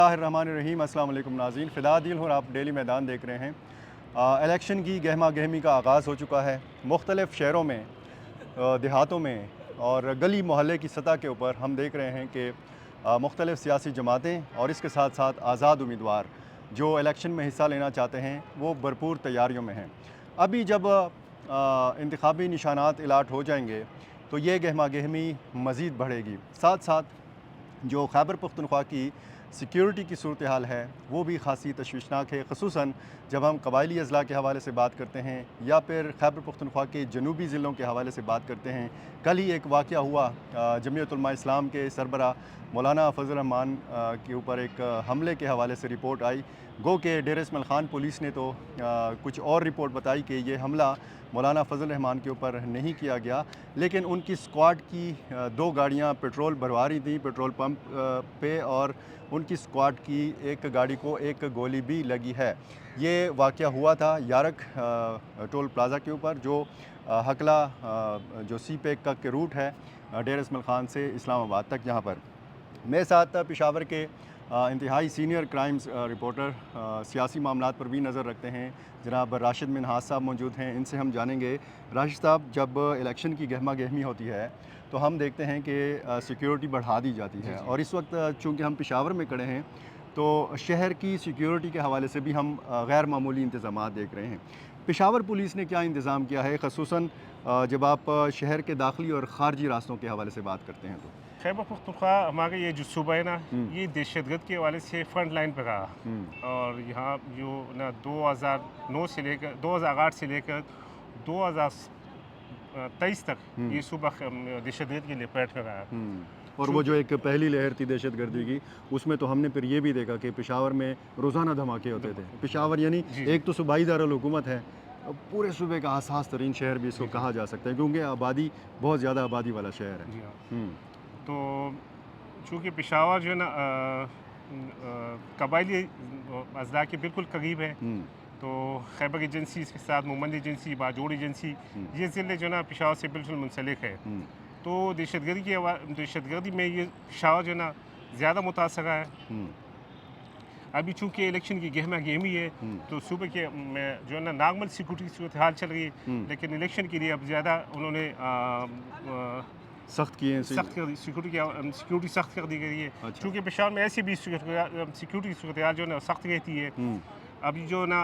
बिस्मिल्लाहिर्रहमानिर्रहीम। अस्सलाम वालेकुम नाज़रीन, फ़िदा दिल और आप डेली मैदान देख रहे हैं। इलेक्शन की गहमा गहमी का आगाज़ हो चुका है। मुख्तलिफ़ शहरों में, देहातों में और गली मोहल्ले की सतह के ऊपर हम देख रहे हैं कि मुख्तलिफ़ सियासी जमातें और इसके साथ साथ आज़ाद उम्मीदवार जो इलेक्शन में हिस्सा लेना चाहते हैं वो भरपूर तैयारियों में हैं। अभी जब इंतखाबी निशानात अलाट हो जाएंगे तो ये गहमा गहमी मज़ीद बढ़ेगी। साथ साथ जो खैबर पख्तूनख्वा की सिक्योरिटी की सूरत हाल है वो भी खासी तशवीशनाक है, ख़ुसूसन जब हम कबायली अज़ला के हवाले से बात करते हैं या फिर खैबर पख्तूनख्वा के जनूबी ज़िलों के हवाले से बात करते हैं। कल ही एक वाक़या हुआ, जमीयत उलमा इस्लाम के सरबरा मौलाना फजल रहमान के ऊपर एक हमले के हवाले से रिपोर्ट आई। गो के डेर इस्माइल ख़ान पुलिस ने तो कुछ और रिपोर्ट बताई कि ये हमला मौलाना फजल रहमान के ऊपर नहीं किया गया, लेकिन उनकी स्क्वाड की 2 गाड़ियाँ पेट्रोल भरवा रही थी पेट्रोल पंप पे, और उनकी स्क्वाड की एक गाड़ी को एक गोली भी लगी है। ये वाक़या हुआ था यारक टोल प्लाज़ा के ऊपर, जो हकला जो सी पैक का के रूट है डेर इस्माइल ख़ान से इस्लामाबाद तक। यहाँ पर मेरे साथ पेशावर के इंतहाई सीनियर क्राइम्स रिपोर्टर सियासी मामलात पर भी नज़र रखते हैं जनाब राशिद मिन्हाज साहब मौजूद हैं। इनसे हम जानेंगे। राशिद साहब, जब इलेक्शन की गहमा गहमी होती है तो हम देखते हैं कि सिक्योरिटी बढ़ा दी जाती है, और इस वक्त चूँकि हम पेशावर में खड़े हैं तो शहर की सिक्योरिटी के हवाले से भी हम गैर मामूली इंतज़ामात देख रहे हैं। पेशावर पुलिस ने क्या इंतज़ाम किया है, ख़ुसूसन जब आप शहर के दाखिली और ख़ारजी रास्तों के हवाले से बात करते हैं तो? खैबर पख्तूनख्वा हमारा ये जो सूबा है ना, ये दहशतगर्द के हवाले से फ्रंट लाइन पर रहा। और यहाँ जो ना 2009 से लेकर 2008 से लेकर 2023 तक ये सूबा दहशतगर्द के लिए पैठ कर रहा है। और वो जो एक पहली लहर थी दहशतगर्दी की, उसमें तो हमने फिर ये भी देखा कि पेशावर में रोज़ाना धमाके होते थे। पेशावर यानी एक तो सूबाई दारुल-हुकूमत है, पूरे सूबे का हसास तरीन शहर भी इसको कहा जा सकता है, क्योंकि आबादी बहुत ज़्यादा आबादी वाला शहर है। जी हाँ। तो चूँकि पेशावर जो है ना कबायली अज़ला के बिल्कुल करीब है, तो खैबर एजेंसी के साथ मुमंद एजेंसी, बाजोड़ एजेंसी, ये ज़िले जो है ना पेशावर से बिल्कुल मुंसलिक है। तो दहशतगर्दी में ये पेशावर जो है ना ज़्यादा मुतासर है। अभी चूँकि इलेक्शन की गहमा गहमी है तो सूबे के में जो है ना नॉर्मल सिक्योरिटी की सूरत हाल चल रही है, लेकिन इलेक्शन के लिए अब ज़्यादा उन्होंने सख्त किए हैं, सिक्योरिटी सख्त कर दी गई है। अच्छा। चूँकि पेशावर में ऐसी भी सिक्योरिटी की सूरत हाल जो है ना सख्त रहती है। अभी जो ना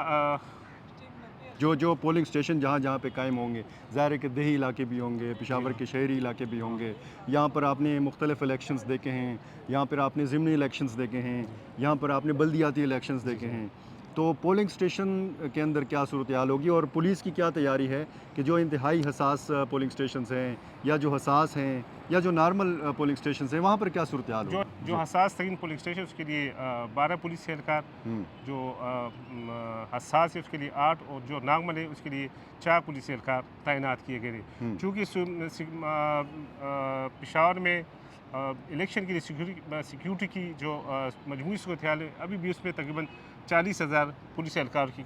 जो पोलिंग स्टेशन जहाँ जहाँ पे कायम होंगे, ज़ाहिर है कि देही इलाके भी होंगे, पेशावर के शहरी इलाके भी होंगे। यहाँ पर आपने मुख्तलिफ़ इलेक्शंस देखे हैं, यहाँ पर आपने ज़िमनी इलेक्शंस देखे हैं, यहाँ पर आपने बल्दियाती इलेक्शंस देखे हैं। तो पोलिंग स्टेशन के अंदर क्या सूरत हाल होगी, और पुलिस की क्या तैयारी है कि जो इंतहाई हसास पोलिंग स्टेशंस हैं या जो हसास हैं या जो नॉर्मल पोलिंग स्टेशंस हैं, वहाँ पर क्या सूरत हाल होगी? जो हसास तरीन पोलिंग स्टेशन उसके लिए 12 पुलिस एहलकार, जो हसास है उसके लिए 8, और जो नॉर्मल है उसके लिए 4 पुलिस एहलकार तैनात किए गए हैं। चूँकि पेशावर में इलेक्शन के लिए सिक्योरिटी की जो मजमूई सूरत हाल है, अभी भी उसमें तकरीबन 40,000 पुलिस एहलकार की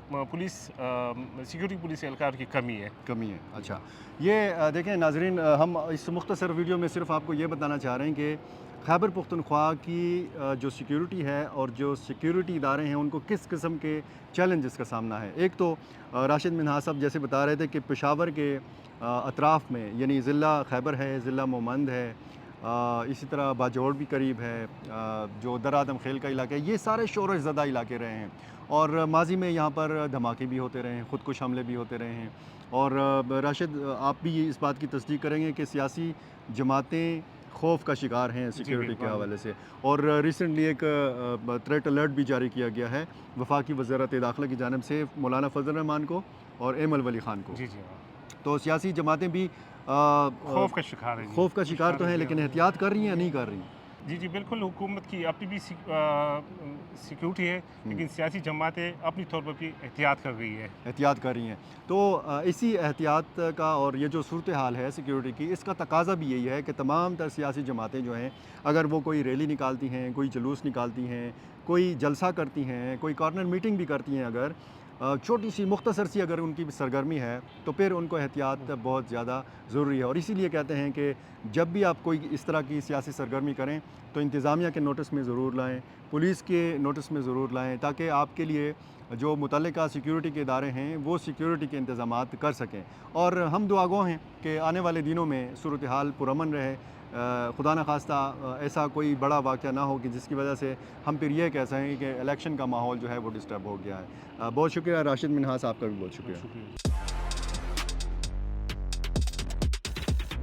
सिक्योरिटी पुलिस एहलकार की कमी है। अच्छा, ये देखें नाज़रीन, हम इस मुख्तसर वीडियो में सिर्फ आपको ये बताना चाह रहे हैं कि खैबर पख्तूनख्वा की जो सिक्योरिटी है और जो सिक्योरिटी इदारे हैं उनको किस किस्म के चैलेंजेस का सामना है। एक तो राशिद मिन्हाज साहब जैसे बता रहे थे कि पेशावर के अतराफ़ में, यानी ज़िला खैबर है, ज़िला मोमंद है, इसी तरह बाजोड़ भी करीब है, जो दर आदम खेल का इलाका है, ये सारे शोर ज़दा इलाके रहे हैं। और माजी में यहाँ पर धमाके भी होते रहे हैं, ख़ुदकुश हमले भी होते रहे हैं। और राशिद, आप भी इस बात की तस्दीक करेंगे कि सियासी जमातें खौफ का शिकार हैं सिक्योरिटी के हवाले से। और रिसेंटली एक थ्रेट अलर्ट भी जारी किया गया है वफाकी वज़ारत दाखिला की जानिब से मौलाना फजल रहमान को और एमल वली ख़ान को। तो सियासी जमातें भी खौफ का शिकार तो हैं, लेकिन एहतियात कर रही हैं या नहीं कर रही? जी बिल्कुल, हुकूमत की अपनी भी सिक्योरिटी है, लेकिन सियासी जमातें अपनी तौर पर भी एहतियात कर रही हैं। तो इसी एहतियात का और ये जो सूरत हाल है सिक्योरिटी की, इसका तकाज़ा भी यही है कि तमाम तर सियासी जमातें जो हैं, अगर वो कोई रैली निकालती हैं, कोई जुलूस निकालती हैं, कोई जलसा करती हैं, कोई कॉर्नर मीटिंग भी करती हैं अगर, چھوٹی سی مختصر سی اگر ان کی سرگرمی ہے تو پھر ان کو احتیاط بہت زیادہ ضروری ہے، اور اسی لیے کہتے ہیں کہ جب بھی آپ کوئی اس طرح کی سیاسی سرگرمی کریں تو انتظامیہ کے نوٹس میں ضرور لائیں، پولیس کے نوٹس میں ضرور لائیں، تاکہ آپ کے لیے جو متعلقہ سیکیورٹی کے ادارے ہیں وہ سیکیورٹی کے انتظامات کر سکیں۔ اور ہم دعا گو ہیں کہ آنے والے دنوں میں صورتحال پرامن رہے، خدا نخواستہ ایسا کوئی بڑا واقعہ نہ ہو کہ جس کی وجہ سے ہم پھر یہ کہہ سکیں کہ الیکشن کا ماحول جو ہے وہ ڈسٹرب ہو گیا ہے۔ بہت شکریہ راشد منہاس، آپ کا بھی بہت شکریہ۔